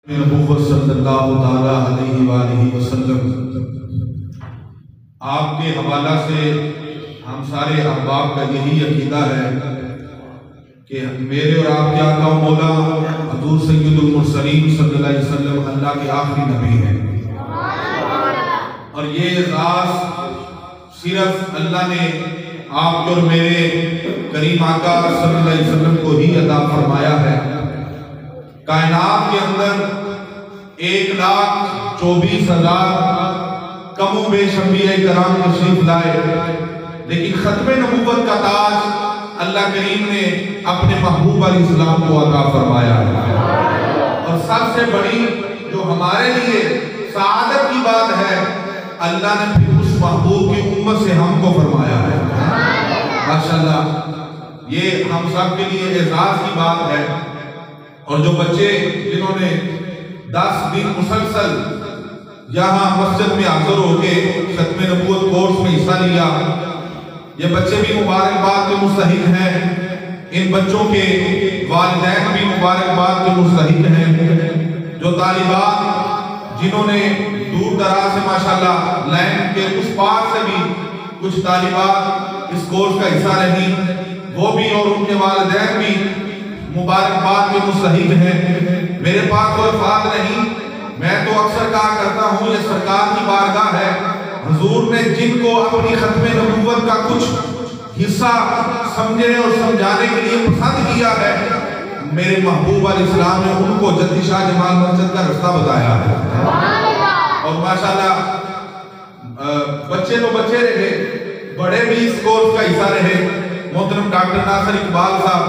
نبوت صلی اللہ تعالی علیہ وآلہ وسلم، آپ کے حوالہ سے ہم سارے احباب کا یہی عقیدہ ہے کہ میرے اور آپ کے آقا و مولا حضور سید المرسلین صلی اللہ علیہ وسلم اللہ کے آخری نبی ہیں، اور یہ اعزاز صرف اللہ نے آپ کے اور میرے کریم آقا صلی اللہ علیہ وسلم کو ہی عطا فرمایا ہے۔ کائنات کے اندر 1,24,000 کم و بیش انبیاء کرام تشریف لائے، لیکن ختم نبوت کا تاج اللہ کریم نے اپنے محبوب علیہ السلام کو عطا فرمایا ہے۔ اور سب سے بڑی جو ہمارے لیے سعادت کی بات ہے، اللہ نے پھر اس محبوب کی امت سے ہم کو فرمایا ہے۔ ماشاءاللہ، یہ ہم سب کے لیے اعزاز کی بات ہے۔ اور جو بچے جنہوں نے 10 دن مسلسل یہاں مسجد میں حاضر ہو کے ختم نبوت کورس میں حصہ لیا، یہ بچے بھی مبارکباد کے مستحق ہیں، ان بچوں کے والدین بھی مبارکباد کے مستحق ہیں۔ جو طالبات جنہوں نے دور دراز سے ماشاءاللہ لائن کے اس پار سے بھی کچھ طالبات اس کورس کا حصہ رہی، وہ بھی اور ان کے والدین بھی مبارکباد کے مستحق ہیں۔ میرے پاس کوئی الفاظ نہیں، میں تو اکثر کہا کرتا ہوں یہ سرکار کی بارگاہ ہے۔ حضور نے جن کو اپنی ختم نبوت کا کچھ حصہ سمجھنے اور سمجھانے کے لیے پسند کیا ہے، میرے محبوب علیہ السلام نے ان کو جدی شاہ جمال مسجد کا رستہ بتایا ہے۔ اور ماشاءاللہ بچے تو بچے رہے، بڑے بھی اس کورس کا حصہ رہے۔ محترم ڈاکٹر ناصر اقبال صاحب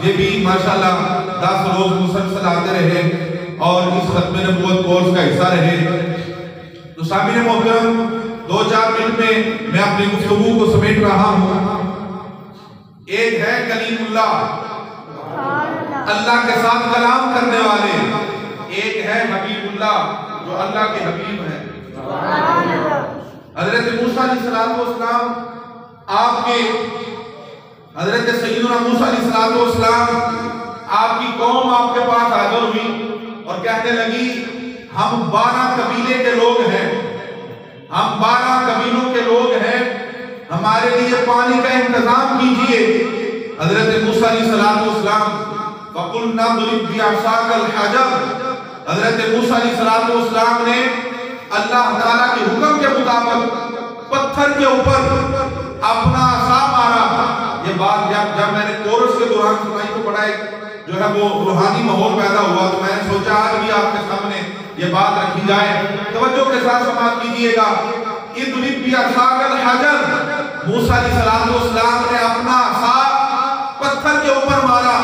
یہ بھی ماشاءاللہ 10 روز مسلسل آتے رہے اور اس ختم نبوت کورس کا حصہ رہے۔ تو سامعین محترم، 2-4 منٹ میں اپنی گفتگو کو سمیٹ رہا ہوں۔ ایک ہے کلیم اللہ، اللہ کے ساتھ کلام کرنے والے، ایک ہے حبیب اللہ جو اللہ کے حبیب ہیں۔ حضرت موسیٰ علیہ السلام آپ کے حضرت سیدنا موسیٰ علیہ السلام آپ کی قوم آپ کے پاس حاضر ہوئی اور کہنے لگی ہم 12 قبیلے کے لوگ ہیں، ہم 12 قبیلوں کے لوگ ہیں، ہمارے لیے پانی کا انتظام کیجئے۔ حضرت موسیٰ علیہ السلام فَقُلْنَا ضْرِبْ بِعَصَاكَ الْحَجَرَ، حضرت موسیٰ علیہ السلام نے اللہ تعالیٰ کے حکم کے مطابق پتھر کے اوپر اپنا عصا مارا۔ یہ بات جب میں نے کورس کے دوران سنائی تو بڑا ایک جو ہے وہ روحانی ماحول پیدا ہوا، تو میں نے سوچا آج بھی آپ کے سامنے یہ بات رکھی جائے۔ توجہ کے ساتھ سماعت کیجئے گا۔ اضرب بعصاک الحجر، موسیٰ علیہ السلام نے اپنا عصا پتھر کے اوپر مارا،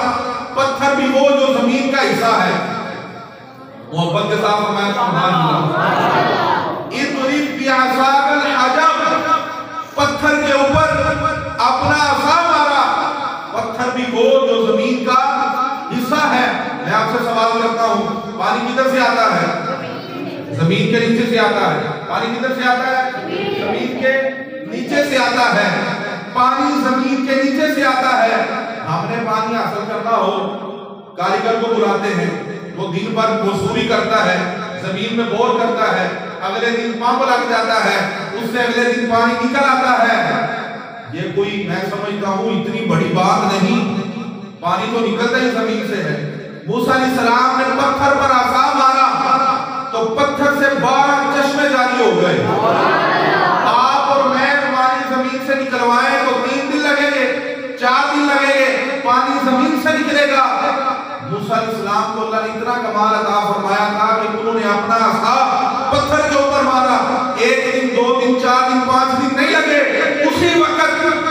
پتھر بھی وہ جو زمین کا حصہ ہے۔ محبت کے ساتھ فرمائیں سبحان اللہ۔ اضرب بعصاک الحجر، پتھر کے اوپر اپنا عصا مارا، پتھر بھی وہ جو زمین کا حصہ ہے۔ میں آپ سے سوال کرتا ہوں، پانی کدھر سے آتا ہے؟ زمین کے نیچے سے آتا ہے۔ پانی کدھر سے آتا ہے؟ زمین کے نیچے سے آتا ہے۔ پانی زمین کے نیچے سے آتا ہے۔ ہم نے پانی حاصل کرنا ہو، کاریگر کو بلاتے ہیں، وہ دن بھر مزدوری کرتا ہے، زمین میں بور کرتا ہے، اگلے دن پمپ لگ جاتا ہے، اس سے اگلے دن پانی نکل آتا ہے۔ یہ کوئی میں سمجھتا ہوں اتنی بڑی بات نہیں، پانی تو نکلتا ہی زمین سے ہے۔ موسیٰ علیہ السلام نے پتھر پر عصا مارا تو پتھر سے 12 چشمے جاری ہو گئے۔ آپ اور میں پانی زمین سے نکلوائیں تو 3 دن لگیں گے، 4 دن لگیں گے، پانی زمین سے نکلے گا۔ موسیٰ علیہ السلام کو اللہ نے اتنا کمال عطا فرمایا تھا کہ انہوں نے اپنا عصا پتھر کے اوپر مارا، 1 دن 2 دن 4 دن 5 دن نہیں لگے، اسی وقت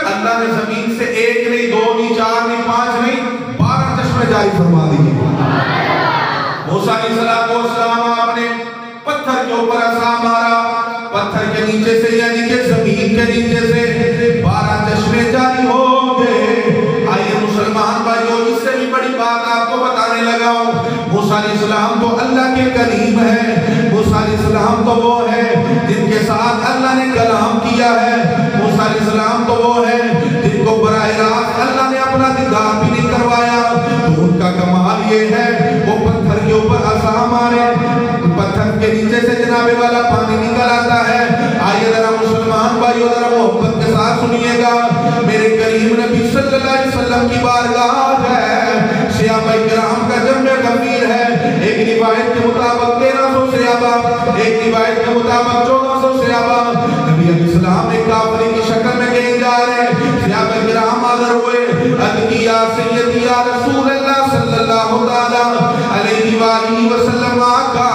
اللہ نے زمین سے 1 نہیں 2 نہیں 4 نہیں 5 نہیں 12 چشمے جاری فرما دیے۔ موسیٰ علیہ السلام آپ نے پتھر کے اوپر عصا مارا، پتھر کے نیچے سے یعنی کہ زمین کے نیچے سے 12 چشمے جاری ہو گئے۔ آئیے مسلمان بھائیوں، اس سے بھی بڑی بات آپ کو بتانے لگا ہوں۔ موسیٰ علیہ السلام تو اللہ کے کلیم ہے، موسیٰ علیہ السلام تو وہ ہے جن کے ساتھ اللہ نے کلام کیا ہے، موسیٰ علیہ السلام تو وہ ہے جن کو براہ راست اللہ نے اپنا دیدار بھی نہیں کروایا۔ تو ان کا کمال یہ ہے وہ پتھر کے اوپر عصا مارے روایت کے مطابق 1300 صحابہ، ایک روایت کے مطابق 1400 صحابہ نبی علیہ السلام نے کافری کی شکل میں کہیں جا رہے ہیں۔ صحابہ کرام حاضر ہوئے، عرض کی یا سیدی یا رسول اللہ صلی اللہ علیہ وآلہ وسلم، آقا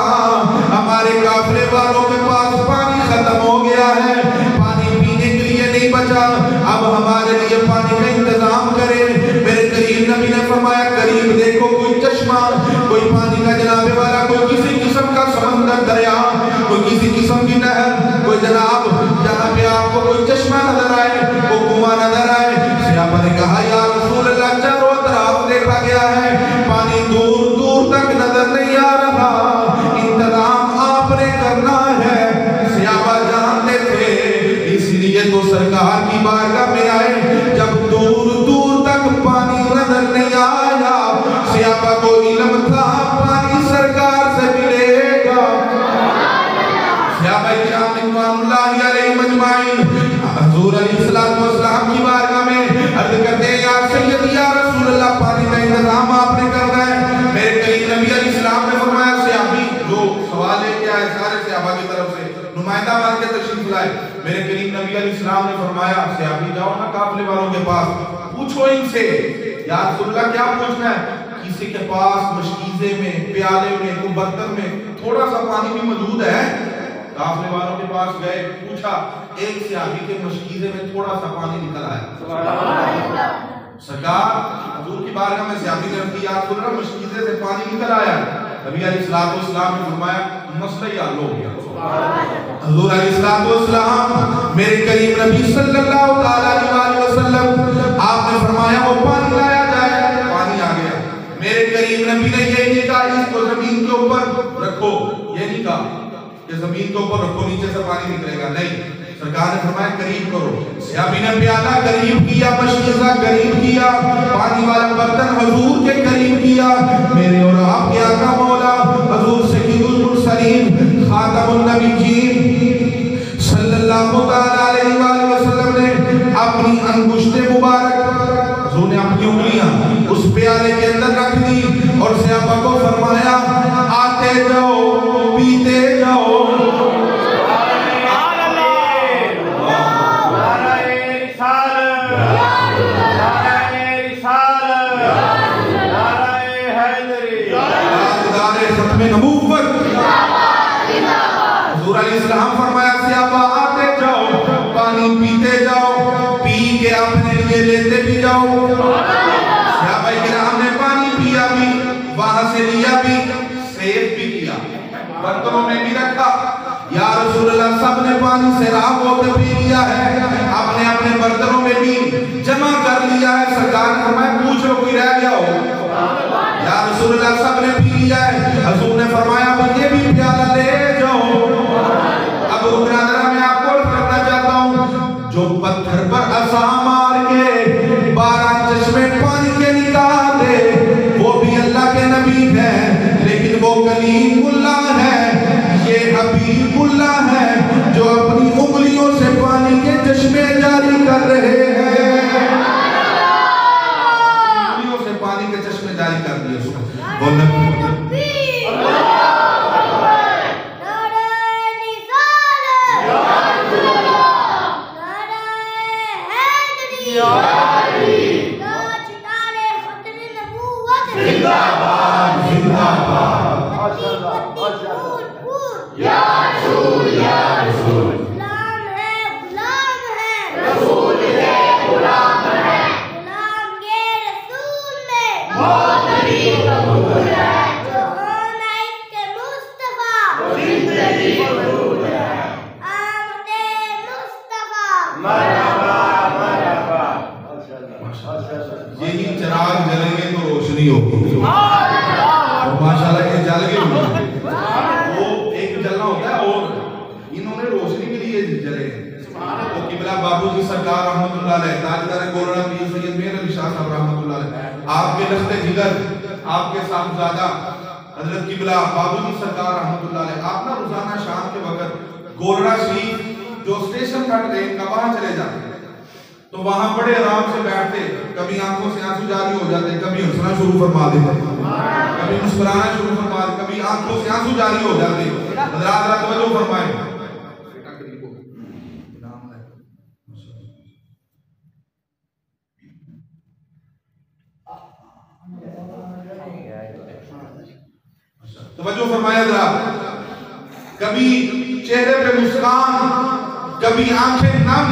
ہمارے قافلے والوں کے پاس پانی ختم ہو گیا ہے، پانی پینے کے لیے نہیں بچا، اب ہمارے لیے پانی کا انتظام کرے۔ میرے قریب نبی نے فرمایا قریب دیکھو کوئی چشمہ، کوئی پانی کا جناب والا، کوئی کسی قسم کا سمندر دریا، کوئی کسی قسم کی نہر، کوئی جناب جہاں پہ آپ کو کوئی چشمہ نظر آئے، کوئی کنواں نظر آئے۔ صحابہ نے کہا یا رسول اللہ چاروں طرف دیکھا گیا ہے، پانی دور دور تک نظر نہیں آ رہا، انتظام آپ نے کرنا ہے۔ صحابہ جانتے تھے، اس لیے تو سرکار کی بارگاہ میں آئے، جب دور دور تک پانی نظر نہیں آیا، صحابہ کو علم تھا پانی سرکار سے ملے گا۔ صحابہ کرام رضوان اللہ علیہم اجمعین حضور علیہ السلام کی بارگاہ میں عرض کرتے ہیں یا سیدی یا رسول اللہ پانی کا انتظام آپ نے کرنا ہے۔ میرے قریب نبی علیہ السلام نے فرمایا صحابی جو سوال لے کے آئے سارے صحابہ کی طرف سے نمائندہ مان کے تشریف لائے، میرے قریب نبی علیہ السلام نے فرمایا صحابی جاؤ نا قافلے والوں کے پاس پوچھو ان سے یا رسول اللہ کیا پوچھنا ہے؟ کسی کے پاس مشکیزے میں، پیالے میں، کوئی برتن میں تھوڑا سا پانی بھی موجود ہے؟ قافلے والوں کے پاس گئے، پوچھا، ایک صحابی کے مشکیزے میں تھوڑا سا پانی نکل آیا۔ سرکار حضور کی بارگاہ میں صحابی نے عرض کی یا رسول اللہ مشکیزے سے پانی نکل آیا۔ نبی علیہ السلام نے فرمایا مسئلہ ہی حل ہو گیا۔ حضور علیہ السلام میرے قریب نبی صلی اللہ علیہ وسلم آپ نے فرمایا وہ پانی لایا جائے، پانی آ گیا۔ میرے قریب نبی نے یہ نہیں کہا اس کو زمین کے اوپر رکھو، یہ نہیں کہا کہ زمین کے اوپر رکھو نیچے سے پانی نکلے گا، نہیں، سرکار نے فرمایا قریب کرو۔ صحابی نے پیالہ قریب کیا، مشکیزہ قریب کیا، پانی والا برتن حضور کے قریب کیا۔ میرے اور آپ کے آقا مولا حضور سید المرسلین خاتم النبیین صلی اللہ علیہ وآلہ وسلم نے اپنی انگشت مبارک حضور نے اپنی انگلیاں اس پیالے کے اندر رکھ دی اور صحابہ کو فرمایا آتے جاؤ پیتے جاؤ۔ حضور علیہ السلام فرمایا صحابہ آتے جاؤ پانی پیتے جاؤ، پی کے اپنے لیے لیتے بھی جاؤ۔ صحابہ کرام نے پانی پیا بھی، وہاں سے لیا بھی، سیف بھی کیا، برتنوں میں بھی رکھا۔ یا رسول اللہ سب نے پانی سے راہ ہو کے پی لیا ہے، اپنے اپنے برتنوں میں بھی جمع کر لیا ہے۔ سرکار نے فرمایا پوچھ لو کوئی رہ گیا ہو؟ یا رسول اللہ سب نے پی لیا ہے۔ حضور نے فرمایا اب یہ بھی پیالہ لے جاؤ۔ اب رکنا ذرا میں آپ کو کرنا چاہتا ہوں، جو پتھر پر عصا مار کے 12 چشمے پانی کے نکالے وہ بھی اللہ کے نبی ہیں، لیکن وہ کلیم اللہ ہے، یہ حبیب اللہ ہے جو اپنی انگلیوں سے پانی کے چشمے جاری کر رہے ہیں۔ انگلیوں سے پانی کے چشمے جاری کر دیے اس کو۔ یہی چراغ جلیں گے تو روشنی ہوگی۔ ماشاءاللہ یہ جل گئے وہ ایک جلنا ہوتا ہے اور انہوں نے روشنی کے لیے جلے تو قبلہ بابو جی سرکار رحمت اللہ علیہ، تاجدار گولڑا پیر سید میر علی شاہ صاحب رحمت اللہ علیہ، آپ کے لخت جگر، آپ کے صاحبزادہ حضرت قبلہ بابو جی سرکار رحمت اللہ علیہ، آپ نا روزانہ شام کے وقت گولڑا شریف جو اسٹیشن کا ٹرین کا وہاں چلے جاتے تو وہاں بڑے آرام سے بیٹھتے، کبھی آنکھوں سے آنسو جاری ہو جاتے، کبھی ہنسنا شروع فرما دیتے، کبھی مسکرانا شروع فرما دے، کبھی آنکھوں سے آنسو جاری ہو جاتے. حضرات ذرا توجہ فرمائیں. توجہ فرمائے حضرات. کبھی چہرے پہ مسکان، کبھی آنکھیں نم.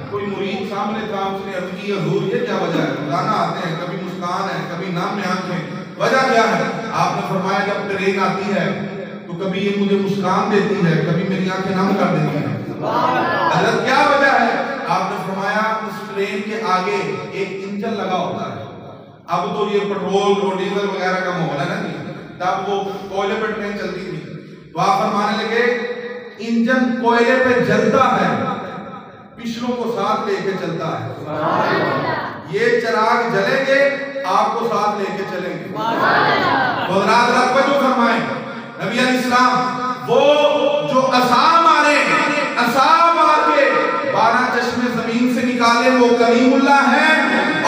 کوئی مرید سامنے تھا، اس نے عرض کی حضور یہ کیا وجہ ہے؟ گانا آتے ہیں، کبھی مسکان ہے، کبھی نم میں آنکھیں، وجہ کیا ہے؟ آپ نے فرمایا جب ٹرین آتی ہے تو کبھی یہ مجھے مسکان دیتی ہے، کبھی میری آنکھیں نم کر دیتی ہیں. حضرت کیا وجہ ہے؟ آپ نے فرمایا اس ٹرین کے آگے ایک انجن لگا ہوتا ہے. اب تو یہ پٹرول اور ڈیزل وغیرہ کا ماحول ہے نا جی، تب وہ کوئلے پہ ٹرین چلتی تھی. تو آپ فرمانے لگے انجن کوئلے پہ جلتا ہے، پچھلوں کو ساتھ لے کے چلتا ہے. یہ چراغ جلیں گے، آپ کو ساتھ لے کے چلیں گے. حضرات رب جو فرمائیں نبی علیہ السلام وہ جو عصا مارے، عصا مار کے 12 چشمے زمین سے نکالے وہ کلیم اللہ ہے،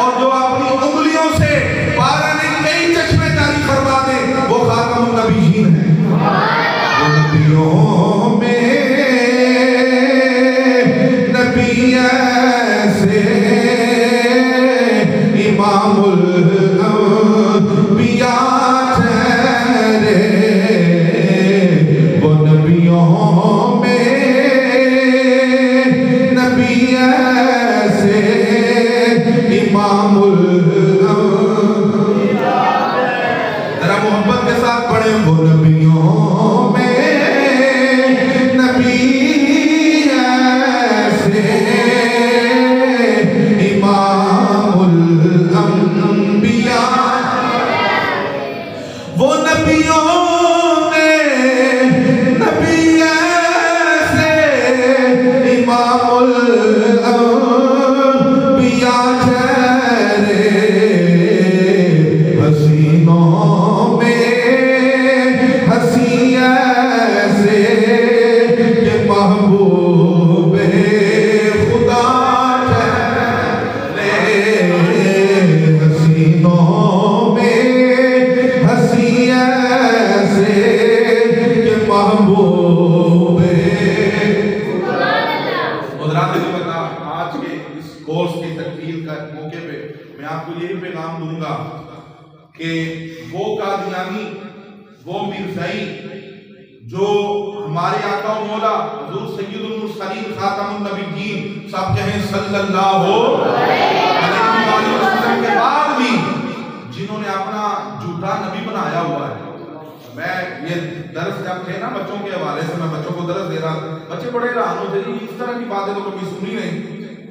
اور جو اپنی انگلیوں سے 12 نہیں کئی چشمے جاری فرما دے وہ خاتم النبیین ہے. وہ نبیوں میں نبی ایسے امام الانبیاء ٹھہرے. وہ نبیوں میں نبی ایسے امام الانبیاء. ذرا محبت کے ساتھ پڑھیں. وہ نبیوں میں نبی امام الانبیاء. وہ نبیوں میں نبی ایسے امام الانبیاء ٹھہرے. حسینوں میں حسین ایسے کہ محبوب خدا ٹھہرے. حسینوں میں حسین ایسے کہ محبوب. حضرات نے بتا آج کے اس کورس کی تکمیل کا موقع پہ میں آپ کو یہی پیغام دوں گا کہ وہ قادیانی، وہ مرزائی جو ہمارے آقا و مولا حضور سید المرسلین خاتم النبیین سب کہیں صلی اللہ علیہ وسلم کے بعد بھی جنہوں نے اپنا جھوٹا نبی بنایا ہوا ہے. میں یہ درس جب تھے نا بچوں کے حوالے سے، میں بچوں کو درس دے رہا تھا، بچے بڑے حیران ہوتے ہیں اس طرح کی باتیں تو کبھی سنی نہیں.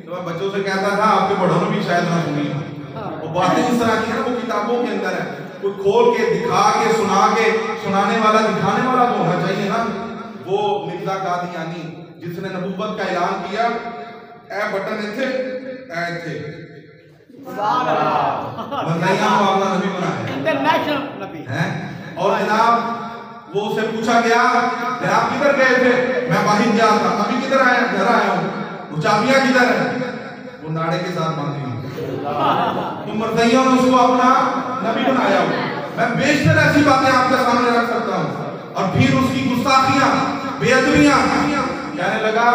تو میں بچوں سے کہتا تھا آپ کے بڑوں نے بھی شاید نہ سنی. وہ باتیں اس طرح کی ہیں وہ کتابوں کے اندر ہے، کوئی کھول کے دکھا کے سنا کے سنانے والا دکھانے والا تو ہونا چاہیے نا. وہ مرزا قادیانی جس نے نبوت کا اعلان کیا، اے بٹن تھے اے تھے بندیاں کو اپنا نبی بنایا انٹرنیشنل نبی ہے. اور جناب وہ اسے پوچھا گیا کہ آپ کدھر گئے تھے؟ میں باہر گیا تھا. ابھی کدھر آیا؟ گھر آیا ہوں. وہ چابیاں کدھر ہیں؟ وہ ناڑے کے ساتھ باندھی ہوئی. تو مرزائیوں نے اس کو اپنا نبی بنایا ہوا. میں بیشتر ایسی باتیں آپ کے سامنے رکھ سکتا ہوں. اور پھر اس کی گستاخیاں، بے ادبیاں. کہنے لگا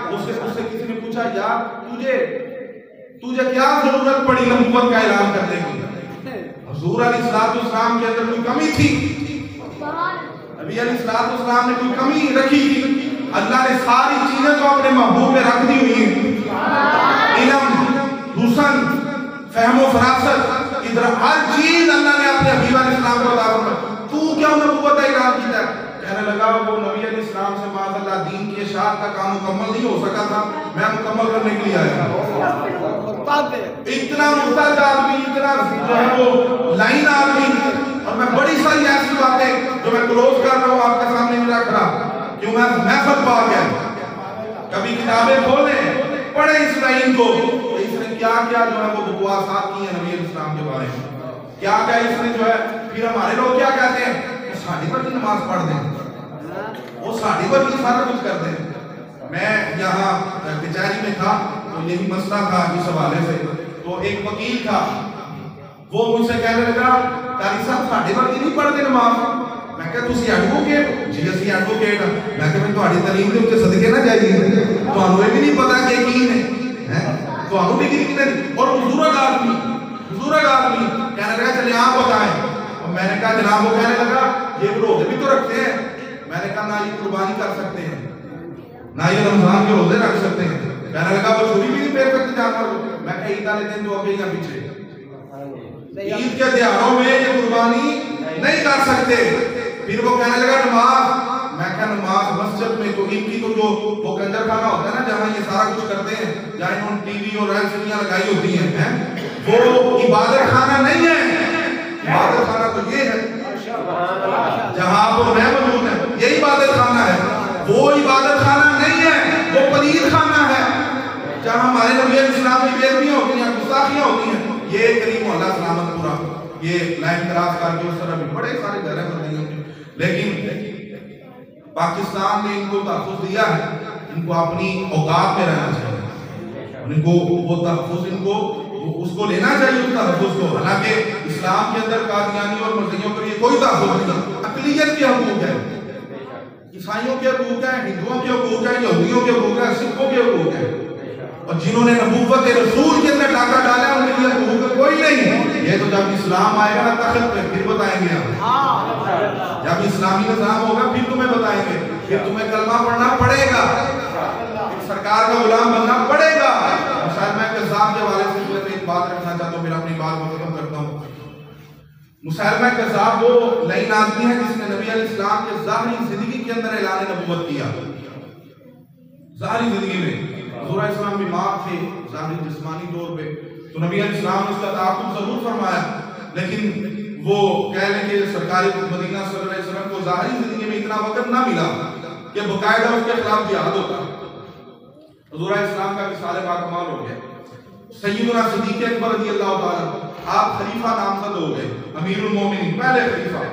اس سے کسی نے پوچھا یار تجھے کیا ضرورت پڑی نبوت کا اعلان کرنے کی؟ حضور علیہ السلام کے اندر کوئی کمی تھی؟ نبی علیہ السلام نے کوئی کمی رکھی تھی؟ اللہ نے ساری چیزیں تو اپنے محبوب میں رکھ دی ہوئی ہیں. علم، حسن، فہم و فراست، ادھر ہر چیز اللہ نے اپنے حبیب علیہ السلام کو عطا فرمائی. تو کیا نبوت کا اعلان کیتا ہے؟ کہنے لگا وہ نبی علیہ السلام سے معاذ اللہ دین کی اشاعت کا کام مکمل نہیں ہو سکا تھا، میں مکمل کرنے کے لیے آیا. اتنا محتاج آدمی، اتنا جو ہے وہ لائن آدمی. اور میں بڑی ساری ایسی باتیں جو میں کلوز کر رہا ہوں آپ کے سامنے نہیں رکھ رہا کیوں میں محفل پا گیا. کبھی کتابیں کھولیں پڑھیں اس لائن کو، اس نے کیا کیا جو ہے وہ بکواسات کی ہیں نبی علیہ السلام کے بارے میں. کیا کیا اس نے جو ہے. پھر ہمارے لوگ کیا کہتے ہیں کہ ساڑھی پر کی نماز پڑھ دیں، وہ ساڑھی پر کی سارا کچھ کر دیں. میں یہاں کچہری میں تھا تو یہی مسئلہ تھا اس حوالے سے. تو ایک وکیل تھا، وہ مجھ سے کہنے لگا قاری صاحب ساڈے ورگے نہیں پڑھتے نماز. میں کہا تسی ایڈوکیٹ؟ جی اسی ایڈوکیٹ. میں کہا تہاڈی تعلیم دے اوتے صدقے نہ جائیے, تانوں یہ بھی نہیں پتا کہ کی نے تانوں ڈگری کی نہیں. اور بزرگ آدمی کہنے لگا چلے آپ بتائیں. اور میں نے کہا جناب, وہ کہنے لگا یہ روزے بھی تو رکھتے ہیں. میں نے کہا نہ یہ قربانی کر سکتے ہیں, نہ یہ رمضان کے روزے رکھ سکتے ہیں. کہنے لگا وہ چھری بھی نہیں پھیر سکتے جانور کو. میں کہا عید والے دن تو ابھی یا پیچھے, عید کے تہواروں میں یہ قربانی نہیں کر سکتے. پھر وہ کہنے لگا نماز. میں کہا نماز مسجد میں تو ان کی تو جو وہ کنجر خانہ ہوتا ہے نا جہاں یہ سارا کچھ کرتے ہیں, جہاں انہوں نے ٹی وی اور ایلسیڈیاں لگائی ہوتی ہیں, وہ عبادت خانہ نہیں ہے. عبادت خانہ تو یہ ہے جہاں آپ اور میں موجود ہیں, یہ عبادت خانہ ہے. وہ عبادت خانہ نہیں ہے, وہ پلید خانہ ہے جہاں ہمارے نبی علیہ السلام کی بے ادبیاں ہوتی ہیں, گستاخیاں ہوتی ہیں. یہ کریم اللہ سلامت پورا یہ لائن کراس کر کے اس طرح بھی بڑے سارے گھر ہیں, لیکن پاکستان نے ان کو تحفظ دیا ہے. ان کو اپنی اوقات میں رہنا چاہیے, ان کو وہ تحفظ ان کو اس کو لینا چاہیے اس تحفظ کو. حالانکہ اسلام کے اندر قادیانی اور مرزیوں کے لیے کوئی تحفظ نہیں. اقلیت کے حقوق ہے, عیسائیوں کے حقوق ہیں, ہندوؤں کے حقوق ہیں, یہودیوں کے حقوق ہیں, سکھوں کے حقوق ہیں. اور جنہوں نے نبوت رسول کے اندر ڈاکہ ڈالا ہے ان کے لیے حقوق کوئی نہیں. یہ تو جب اسلام آئے گا نا تخت پہ پھر بتائیں گے ہم. جب اسلامی نظام ہوگا پھر تمہیں بتائیں گے, پھر تمہیں کلمہ پڑھنا پڑے گا, سرکار کا غلام بننا پڑے گا. شاید میں کذاب کے حوالے سے ایک بات رکھنا چاہتا ہوں, پھر اپنی بات کو ختم کرتا ہوں. مسیلمہ کذاب وہ لعین آدمی ہے جس نے نبی علیہ السلام کے ظاہری زندگی کے اندر اعلان نبوت کیا. ظاہری زندگی میں حضور علیہ السلام بیمار تھے ظاہری جسمانی طور پہ, تو نبی علیہ السلام نے اس کا تعاقب ضرور فرمایا, لیکن وہ کہہ لیں کہ سرکار مدینہ صلی اللہ علیہ وسلم کو ظاہری زندگی میں اتنا وقت نہ ملا کہ باقاعدہ اس کے خلاف جہاد ہوتا. حضور علیہ السلام کا وصال باکمال ہو گیا. سیدنا صدیق اکبر رضی اللہ تعالیٰ آپ خلیفہ نامزد ہو گئے, امیر المومنین پہلے خلیفہ.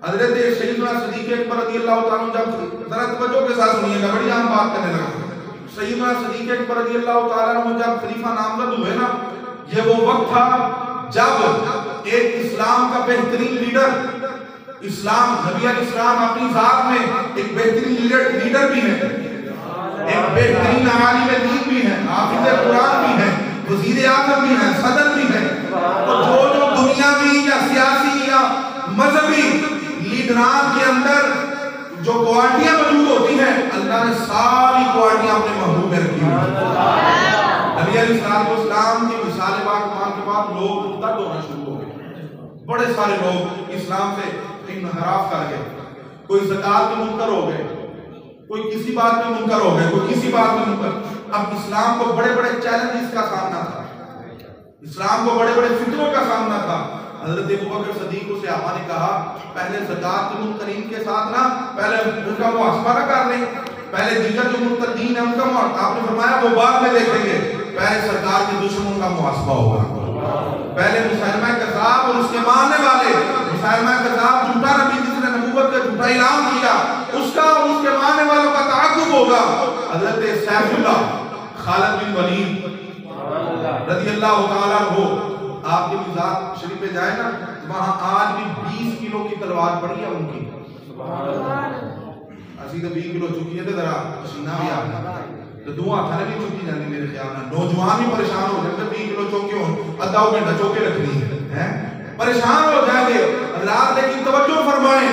حضرت سیدنا صدیق اکبر رضی اللہ تعالیٰ جب ذرا توجہ کے ساتھ سنیے گا, بڑی عام بات کرنے لگا. سیدنا صدیق اکبر رضی اللہ تعالیٰ جب خلیفہ نامزد ہوئے نا, یہ وہ وقت تھا جب ایک اسلام کا بہترین لیڈر, اسلام نبی علیہ السلام اپنی ذات میں ایک بہترین لیڈر بھی ہے, ایک بہترین عالم دین بھی ہے, حافظ قرآن بھی ہے, وزیر اعظم بھی ہے, صدر بھی ہے. اور جو دنیاوی یا سیاسی یا مذہبی لیڈران کے اندر جو کوالٹیاں موجود ہوتی ہیں, اللہ نے ساری کوالٹیاں اپنے محبوب میں رکھی ہوئی. نبی علیہ السلام کی وصال باکمال کے بعد لوگ مرتد ہونا شروع ہو گئے. بڑے سارے لوگ اسلام سے انحراف کر گئے, کوئی زکات میں منکر ہو گئے, کوئی کسی بات میں منکر ہو گئے, کوئی کسی بات میں منکر. اب اسلام کو بڑے بڑے چیلنجز کا سامنا تھا, اسلام کو بڑے بڑے فتنوں کا سامنا تھا. حضرت ابوبکر صدیق کو صحابہ نے کہا پہلے زکات کے منکرین کے ساتھ نا پہلے ان کا محاسبہ نہ کر لیں, پہلے دیگر جو مرتدین ہیں ان کا آپ نے فرمایا وہ بعد میں دیکھیں گے, پہلے سرکار کے دشمنوں کا محاسبہ ہوگا. پہلے مسیلمہ کذاب اور اس کے ماننے والے, مسیلمہ کذاب جھوٹا نبی جس نے نبوت کا جھوٹا اعلان کیا, اس کا اور اس کے ماننے والوں کا تعاقب ہوگا. حضرت سیف اللہ خالد بن ولید رضی اللہ تعالیٰ عنہ, آپ کے مزاج شریف پہ جائے نا, وہاں آج بھی 20 کلو کی تلوار پڑی ہے ان کی. اسی تو 20 کلو چکی ہے, تو ذرا پسینہ بھی آ گیا, تو دو ہاتھ بھی چکی جاتی میرے خیال میں. نوجوان بھی پریشان ہو جائے, 20 کلو چوکے ہوں, ادھا گھنٹہ چوکے رکھنی ہے, پریشان ہو جائیں گے. رات لیکن توجہ فرمائیں,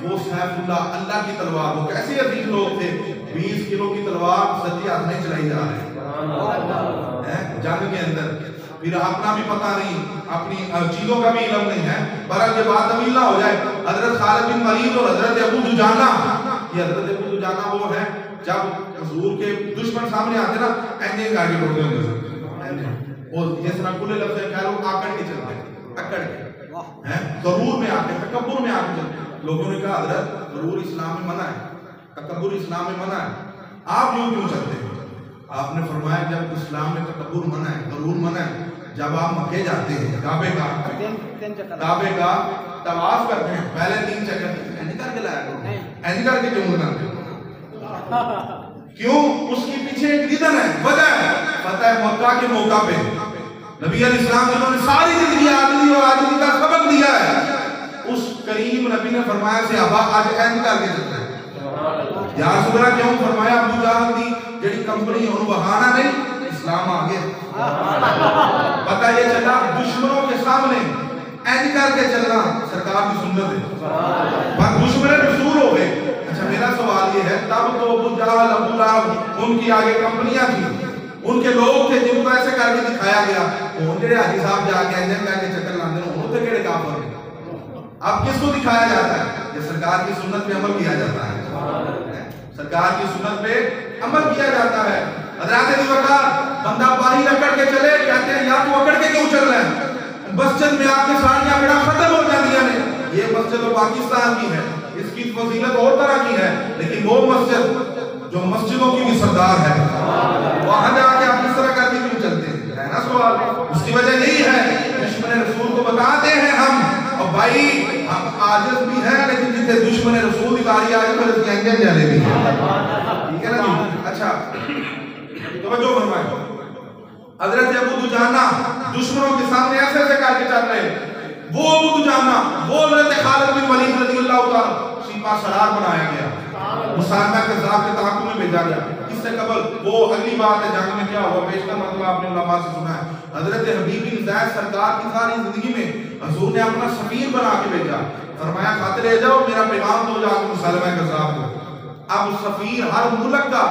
وہ سیف اللہ کی تلوار, وہ کیسے عظیم لوگ تھے, 20 کلو کی تلوار سچے ہاتھ میں چلائی جا رہے ہیں جنگ کے اندر. پھر اپنا بھی پتہ نہیں, اپنی چیزوں کا بھی علم نہیں ہے. برحال یہ بات طویل نہ ہو جائے, حضرت خالد بن ولید اور حضرت ابو دجانہ, یہ حضرت ابو دجانہ وہ ہے جب حضور کے دشمن سامنے آتے نا اینجنگ کر کے ٹوٹتے ہوتے, اور جس طرح کھلے لفظ ہے کہہ لو آکڑ کے چلتے, اکڑ کے ضرور میں آ کے, تکبر میں آ کے چلتے. لوگوں نے کہا حضرت ضرور اسلام میں منع ہے, تکبر اسلام میں منع ہے, آپ یوں کیوں چلتے ہیں؟ آپ نے فرمایا جب اسلام میں تکبر منع ہے, ضرور منع ہے. جب آپ مکے جاتے ہیں کعبے کا طواف کرتے ہیں, پہلے 3 چکر ایسے کر کے لایا کرو, ایسے کر کے کیوں کرتے کیوں؟ اس کے پیچھے ایک ریزن ہے, وجہ ہے. فتح مکہ کے موقع پہ نبی علیہ السلام جنہوں نے ساری زندگی عاجزی اور عاجزی کا سبق دیا ہے، اس کریم نبی نے فرمایا صحابہ آج اینڈ کر کے چلتے ہیں یا رسول اللہ کیوں فرمایا ابو جہل دی جڑی کمپنی انہوں بہانا نہیں، اسلام آ گیا۔ پتہ یہ چلا دشمنوں کے سامنے اینڈ کر کے چلنا سرکار کی سنت ہے، پر دشمن رسول ہو گئے۔ اچھا میرا سوال یہ ہے، تب تو ابو جہل ابو لہب ان کی آگے کمپنیاں تھیں، ان کے لوگ تھے جن کو ایسے کر کے دکھایا گیا، وہ جڑے حاجی صاحب جا کے اینڈ کر کے چکر لاندے ہیں انہوں تے کیڑے کافر ہیں؟ اب کس کو دکھایا جاتا ہے؟ یہ سرکار کی سنت پہ عمل کیا جاتا ہے، سرکار کی سنت پہ عمل کیا جاتا ہے۔ حضرات ابو بکر بندہ باہر اکڑ کے چلے، کہتے ہیں یا تو اکڑ کے کیوں چل رہے ہیں؟ مسجد میں آپ کی ساڑیاں بڑا ختم ہو جاتی ہیں، یہ مسجد تو پاکستان کی ہے، اس کی فضیلت اور طرح کی ہے، لیکن وہ مسجد جو مسجدوں کی بھی سردار ہے، وہاں جا کے آپ اس طرح کر کے کیوں چلتے ہیں؟ ہے نا سوال؟ اس کی وجہ یہی ہے دشمن رسول کو بتاتے ہیں ہم، اور بھائی ہم عاجز بھی ہیں لیکن جتنے دشمن رسول کی باری آئے تو اس کی انجن جانے بھی ہیں، ٹھیک ہے نا جی؟ اچھا توجہ فرمائیں، حضرت ابو دجانہ دشمنوں کے سامنے ایسے ایسے کر کے چل رہے، وہ ابو دجانہ وہ حضرت خالد بن ولید رضی اللہ تعالیٰ سپاہ سالار بنایا گیا، مسالمہ کذاب کے تحکم میں بھیجا گیا۔ اس سے قبل وہ اگلی بات ہے جنگ میں کیا ہوا، بیشتر مطلب آپ نے علماء سے سنا ہے، حضرت حبیب بن زید سرکار کی ساری زندگی میں حضور نے اپنا سفیر بنا کے بھیجا، فرمایا خط لے جاؤ میرا پیغام دو جا کے مسالمہ کذاب کو۔ اب سفیر ہر ملک کا،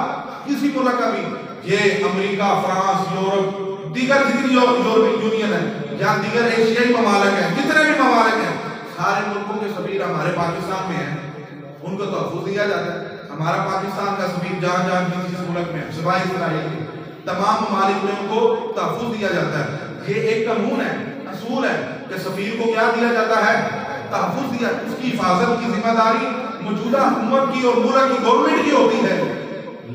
کسی ملک کا بھی، یہ امریکہ، فرانس، یورپ، دیگر جتنی یورپی یونین ہے یا دیگر ایشیائی ممالک ہیں، جتنے بھی ممالک ہیں، سارے ملکوں کے سفیر ہمارے پاکستان میں ہیں، ان کو تحفظ دیا جاتا ہے۔ ہمارا پاکستان کا سفیر جہاں جہاں کسی ملک میں سوائے اسرائیل تمام ممالک میں ان کو تحفظ دیا جاتا ہے۔ یہ ایک قانون ہے، اصول ہے کہ سفیر کو کیا دیا جاتا ہے؟ تحفظ دیا، اس کی حفاظت کی ذمہ داری موجودہ حکومت کی اور ملک کی گورنمنٹ کی ہوتی ہے۔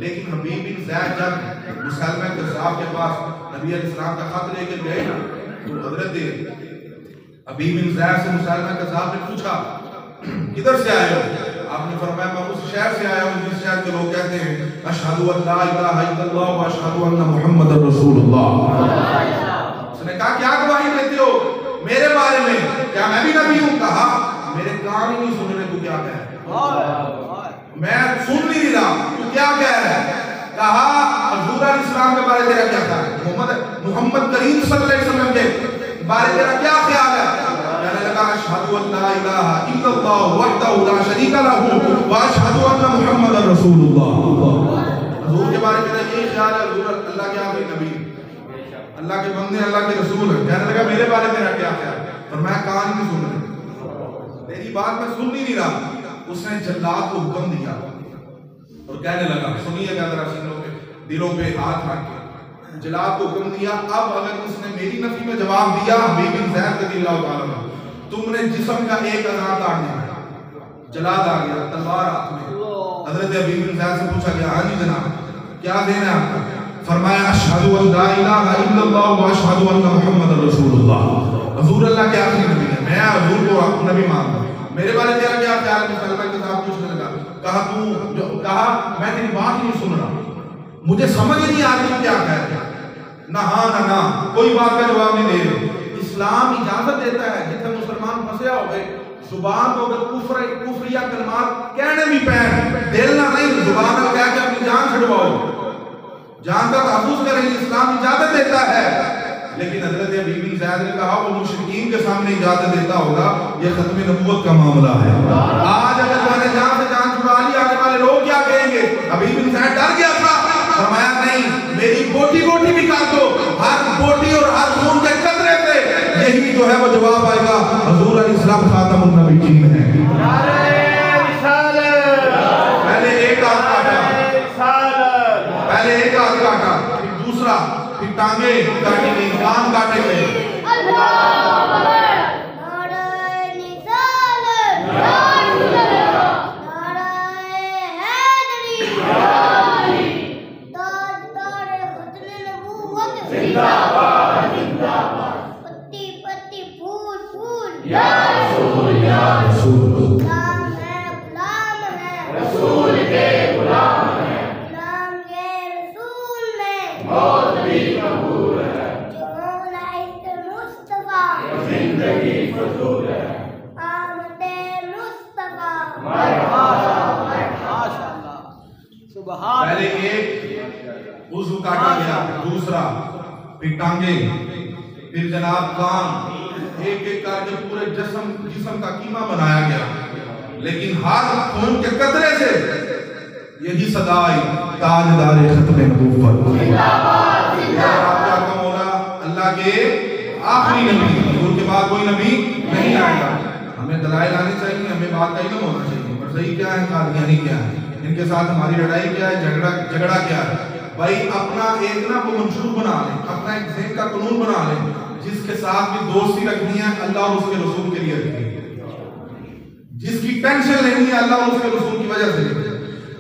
لیکن حبیب بن زید جب مسلمہ کذاب کے پاس نبی علیہ السلام کا خط لے کے گئے نا، تو حضرت حبیب بن زید سے مسلمہ کذاب نے پوچھا کدھر سے آئے ہو؟ آپ نے فرمایا میں اس شہر سے آیا ہوں جس شہر کے لوگ کہتے ہیں اشہد ان لا الہ الا اللہ و اشہد ان محمد رسول اللہ۔ اس نے کہا کیا گواہی دیتے ہو میرے بارے میں؟ کیا میں بھی نبی ہوں؟ کہا میرے کان ہی نہیں سن رہے تو کیا کہہ رہے، میں سن نہیں رہا تو کیا کہہ رہا ہے؟ کہا حضور علیہ السلام کے بارے تیرا کیا خیال ہے؟ محمد کریم صلی اللہ علیہ وسلم کے بارے تیرا کیا خیال ہے؟ کہنے لگا اشہد ان لا الہ الا اللہ وحدہ لا شریک لہ واشہد ان محمد رسول اللہ۔ حضور کے بارے میں یہ خیال ہے، حضور اللہ کے آخری نبی، اللہ کے بندے، اللہ کے رسول ہے۔ کہنے لگا میرے بارے تیرا کیا خیال ہے؟ اور میں کان نہیں سن رہا، میری بات میں سن نہیں رہا۔ اس نے جلاد کو حکم دیا اور کہنے لگا سنیے گا ذرا سنوں پہ دلوں پہ ہاتھ رکھ کے، جلاد کو حکم دیا اب اگر اس نے میری نفی میں جواب دیا حبیب بن زید رضی اللہ تعالیٰ تم نے جسم کا ایک اعضاء کاٹ دیا۔ جلاد آ گیا تلوار ہاتھ میں، حضرت حبیب بن زید سے پوچھا گیا ہاں جی جناب کیا دینا ہے آپ کا؟ فرمایا اشہد ان لا الہ الا اللہ و اشہد ان محمد رسول اللہ۔ حضور اللہ کے آخری نبی ہے، میں حضور کو نبی مانتا ہوں، میرے بارے تیرا کیا خیال ہے؟ مسلمہ کے ساتھ پوچھنے لگا، کہا میں تیری بات نہیں سن رہا، مجھے سمجھ نہیں آ رہی کیا کہہ رہے، نہ ہاں نہ نہ، کوئی بات کا جواب نہیں دے رہے۔ اسلام اجازت دیتا ہے جتنے مسلمان پھنسے ہو گئے زبان کو اگر کفریہ کلمات کہنے بھی پہن دل نہ نہیں، زبان کو کہہ کے اپنی جان چھڑواؤ، جان کا تحفظ کریں، اسلام اجازت دیتا ہے۔ لیکن حضرت حبیب بن زید نے کہا وہ مشرکین کے سامنے اجازت دیتا ہوگا، یہ ختم نبوت کا معاملہ ہے، آج اگر میں نے جان سے جان چھڑا لی آنے والے لوگ کیا کہیں گے؟ حبیب بن زید ڈر گیا تھا، فرمایا نہیں میری بوٹی بوٹی بھی کر دو، ہر بوٹی اور ہر خون کے قطرے سے یہی جو ہے وہ جواب آئے گا حضور علیہ السلام خاتم النبیین ہیں۔ پہلے ایک ہاتھ کاٹا، پہلے ایک ہاتھ کاٹا، پھر دوسرا، پھر ٹانگیں کاٹی گئی، کان کاٹے گئے۔ پہلے ایک وضو کاٹا گیا، دوسرا پھر ٹانگیں، پھر جناب کان، ایک ایک کر کے پورے جسم کا کیما بنایا گیا، لیکن ہر خون کے قطرے سے یہی صدا آئی، تاجدار ختم نبوت، آپ کا مولا اللہ کے آخری نبی، حضور کے بعد کوئی نبی نہیں آئے گا۔ ہمیں دلائل آنے چاہیے، ہمیں بات کا علم ہونا چاہیے، پر صحیح کیا ہے، قادیانی کیا ہے، ان کے ساتھ ہماری لڑائی کیا ہے، جھگڑا کیا ہے۔ بھائی اپنا ایک نا وہ منشور بنا لیں، اپنا ایک ذہن کا قانون بنا لیں، جس کے ساتھ بھی دوستی رکھنی ہے اللہ اور اس کے رسول کے لیے رکھنی ہے، جس کی ٹینشن لینی ہے اللہ اور اس کے رسول کی وجہ سے،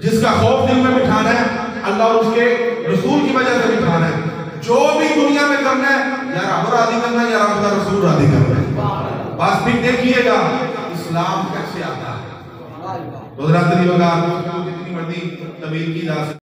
جس کا خوف دل میں بٹھانا ہے اللہ اور اس کے رسول کی وجہ سے بٹھانا ہے، جو بھی دنیا میں کرنا ہے یا رب راضی کرنا ہے یا رب کا رسول راضی کرنا ہے، بس پھر دیکھیے گا اسلام کیسے آتا ہے۔ حضرات علی وغیرہ جتنی مرضی طویل کی جا سکتی